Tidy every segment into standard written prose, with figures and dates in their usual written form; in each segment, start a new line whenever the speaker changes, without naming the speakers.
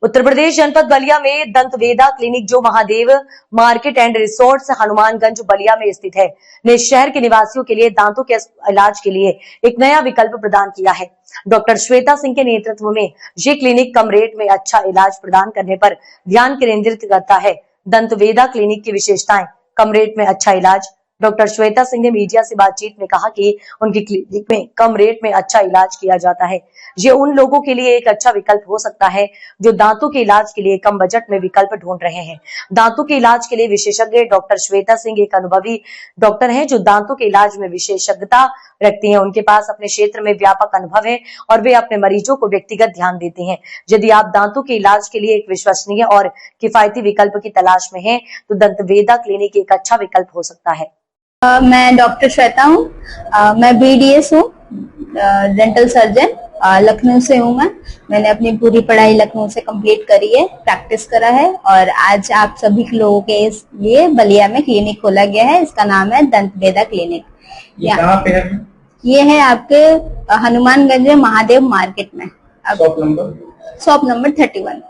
उत्तर प्रदेश जनपद बलिया में दंत वेदा क्लिनिक जो Mahadev market and resorts Hanumanganj Ballia में स्थित है, ने शहर के निवासियों के लिए दांतों के इलाज के लिए एक नया विकल्प प्रदान किया है। डॉक्टर श्वेता सिंह के नेतृत्व में ये क्लिनिक कम रेट में अच्छा इलाज प्रदान करने पर ध्यान केंद्रित करता है। दंत वेदा क्लिनिक की विशेषताएं: कम रेट में अच्छा इलाज। डॉक्टर श्वेता सिंह ने मीडिया से बातचीत में कहा कि उनकी क्लिनिक में कम रेट में अच्छा इलाज किया जाता है। ये उन लोगों के लिए एक अच्छा विकल्प हो सकता है जो दांतों के इलाज के लिए कम बजट में विकल्प ढूंढ रहे हैं। दांतों के इलाज के लिए विशेषज्ञ डॉक्टर श्वेता सिंह एक अनुभवी डॉक्टर हैं जो दांतों के इलाज में विशेषज्ञता रखती हैं। उनके पास अपने क्षेत्र में व्यापक अनुभव है और वे अपने मरीजों को व्यक्तिगत ध्यान देते हैं। यदि आप दांतों के इलाज के लिए एक विश्वसनीय और किफायती विकल्प की तलाश में हैं, तो दंत वेदा क्लिनिक एक अच्छा विकल्प हो सकता है।
मैं डॉक्टर श्वेता हूँ। मैं BDS हूँ, डेंटल सर्जन। लखनऊ से हूँ। मैंने अपनी पूरी पढ़ाई लखनऊ से कंप्लीट करी है, प्रैक्टिस करा है और आज आप सभी लोगों के लिए बलिया में क्लिनिक खोला गया है। इसका नाम है दंत वेदा क्लिनिक।
ये कहाँ पे है?
ये है आपके हनुमानगंज में महादेव मार्केट में। Shop number 31।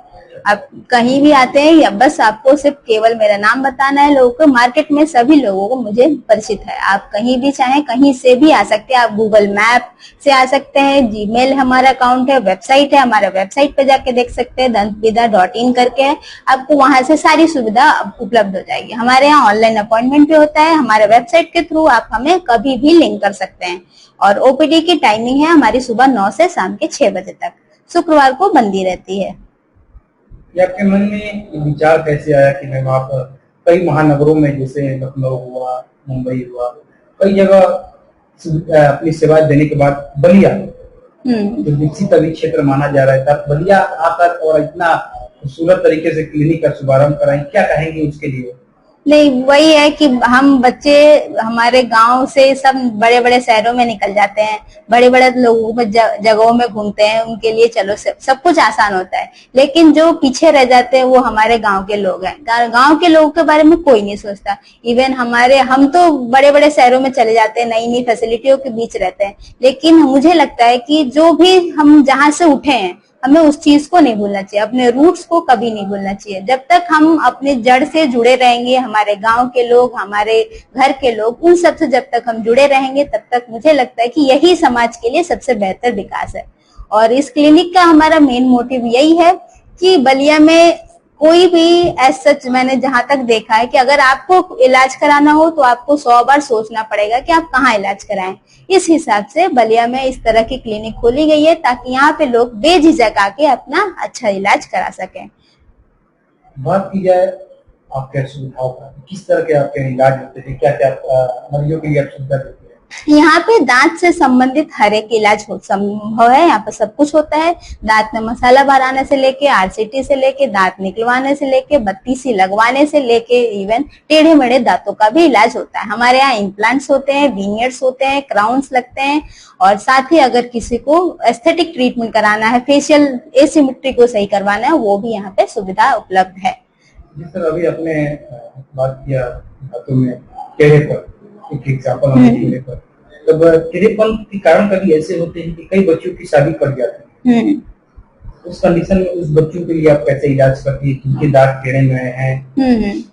आप कहीं भी आते हैं या बस आपको सिर्फ केवल मेरा नाम बताना है लोगों को। मार्केट में सभी लोगों को मुझे परिचित है। आप कहीं भी चाहें कहीं से भी आ सकते हैं। आप गूगल मैप से आ सकते हैं, जीमेल हमारा अकाउंट है, वेबसाइट है, हमारा वेबसाइट पे जाके देख सकते हैं, dantveda.in करके है। आपको वहां से सारी सुविधा उपलब्ध हो जाएगी। हमारे यहाँ ऑनलाइन अपॉइंटमेंट भी होता है। हमारे वेबसाइट के थ्रू आप हमें कभी भी लिंक कर सकते हैं और OPD की टाइमिंग है हमारी सुबह 9 से शाम के 6 बजे तक। शुक्रवार को बंदी रहती है।
ये आपके मन में विचार कैसे आया कि मैं वहाँ पर कई महानगरों में जैसे लखनऊ हुआ, मुंबई हुआ, कई जगह अपनी सेवाएं देने के बाद बलिया जो विकसित अभी क्षेत्र माना जा रहा है, तब बलिया आकर और इतना खूबसूरत तरीके से क्लिनिक का शुभारंभ कराएं, क्या कहेंगे उसके लिए?
नहीं, वही है कि हम बच्चे हमारे गांव से सब बड़े बड़े शहरों में निकल जाते हैं, बड़े बड़े लोगों में जगहों में घूमते हैं। उनके लिए चलो सब कुछ आसान होता है, लेकिन जो पीछे रह जाते हैं वो हमारे गांव के लोग हैं। गांव के लोगों के बारे में कोई नहीं सोचता। इवन हम तो बड़े बड़े शहरों में चले जाते हैं, नई नई फैसिलिटियों के बीच रहते हैं, लेकिन मुझे लगता है कि जो भी हम जहाँ से उठे हैं हमें उस चीज को नहीं भूलना चाहिए, अपने रूट्स को कभी नहीं भूलना चाहिए। जब तक हम अपने जड़ से जुड़े रहेंगे, हमारे गांव के लोग, हमारे घर के लोग, उन सब से जब तक हम जुड़े रहेंगे, तब तक मुझे लगता है कि यही समाज के लिए सबसे बेहतर विकास है। और इस क्लिनिक का हमारा मेन मोटिव यही है कि बलिया में कोई भी ऐसा सच मैंने जहां तक देखा है कि अगर आपको इलाज कराना हो तो आपको 100 बार सोचना पड़ेगा कि आप कहाँ इलाज कराएं। इस हिसाब से बलिया में इस तरह की क्लिनिक खोली गई है ताकि यहाँ पे लोग बेझिझक आके अपना अच्छा इलाज करा सकें।
बात की जाए आपके सुविधाओं का, किस तरह के आपके इलाज होते हैं, क्या क्या मरीजों के लिए आप सुविधा देते हैं?
यहाँ पे दांत से संबंधित हर एक इलाज संभव है। यहाँ पे सब कुछ होता है। दांत में मसाला भराने से लेके, RCT से लेके, दांत निकलवाने से लेके, बत्ती सी लगवाने से लेके, इवन टेढ़े मेढ़े दांतों का भी इलाज होता है। हमारे यहाँ इम्प्लांट्स होते हैं, विनियर्स होते हैं, क्राउन्स लगते हैं और साथ ही अगर किसी को एस्थेटिक ट्रीटमेंट कराना है, फेशियल एसिमेट्री को सही करवाना है, वो भी यहाँ पे सुविधा उपलब्ध है।
जिस तरह अभी आपने बात किया दांतों में टेढ़े पर, एक एग्जाम्पल हमने टेढ़े पर, तब टेढ़ेपन के कारण कभी ऐसे होते हैं कि कई बच्चों की शादी पड़ जाती है। उस कंडीशन में उस बच्चों के लिए आप कैसे इलाज करती है जिनके दांत टेढ़े में हैं?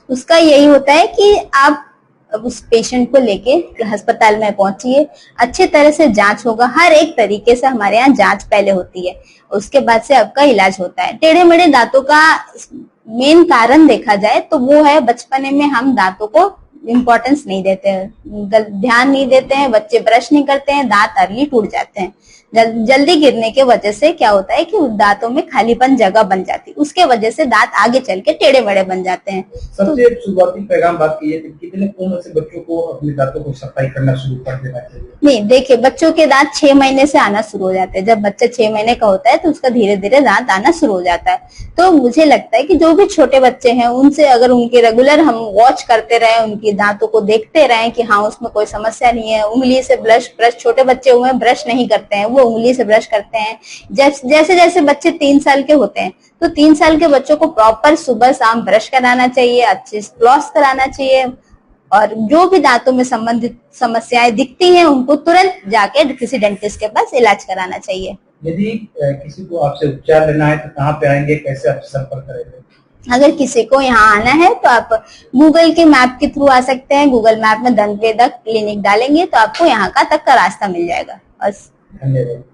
उसका यही होता है कि आप उस पेशेंट को लेके अस्पताल में पहुंचिए, अच्छे तरह से जांच होगा। हर एक तरीके से हमारे यहाँ जांच पहले होती है, उसके बाद से आपका इलाज होता है। टेढ़े मेढ़े दांतों का मेन कारण देखा जाए तो वो है बचपने में हम दांतों को इम्पोर्टेंस नहीं देते हैं, ध्यान नहीं देते हैं, बच्चे ब्रश नहीं करते हैं, दांत अर्ली टूट जाते हैं। जल्दी गिरने के वजह से क्या होता है कि दांतों में खालीपन जगह बन जाती है, उसके वजह से दांत आगे चल के टेढ़े मेढ़े बन जाते हैं।
सबसे शुरुआती पैगाम बात की है कि कितने उम्र से बच्चों को अपने दांतों को सफाई करना शुरू कर देना चाहिए?
नहीं, देखिए बच्चों के दांत 6 महीने से आना शुरू हो जाते हैं। जब बच्चा 6 महीने का होता है तो उसका धीरे धीरे दांत आना शुरू हो जाता है। तो मुझे लगता है कि जो भी छोटे बच्चे हैं उनसे अगर उनके रेगुलर हम वॉच करते रहे, उनकी दांतों को देखते रहे कि हाँ उसमें कोई समस्या नहीं है। उंगली से ब्रश छोटे बच्चे हुए ब्रश नहीं करते हैं, वो उंगली से ब्रश करते हैं। जैसे जैसे बच्चे 3 साल के होते हैं तो 3 साल के बच्चों को प्रॉपर सुबह शाम ब्रश कराना चाहिए, अच्छे से फ्लॉस कराना चाहिए और जो भी दांतों में संबंधित समस्याएं दिखती हैं उनको तुरंत जाके किसी डेंटिस्ट के पास इलाज कराना चाहिए।
यदि किसी को आपसे उपचार लेना है तो कहाँ पे आएंगे, कैसे आप संपर्क करेंगे?
अगर किसी को यहाँ आना है तो आप गूगल के मैप के थ्रू आ सकते हैं। गूगल मैप में दंत वेदा क्लिनिक डालेंगे तो आपको यहाँ का तक का रास्ता मिल जाएगा। बस।
धन्यवाद।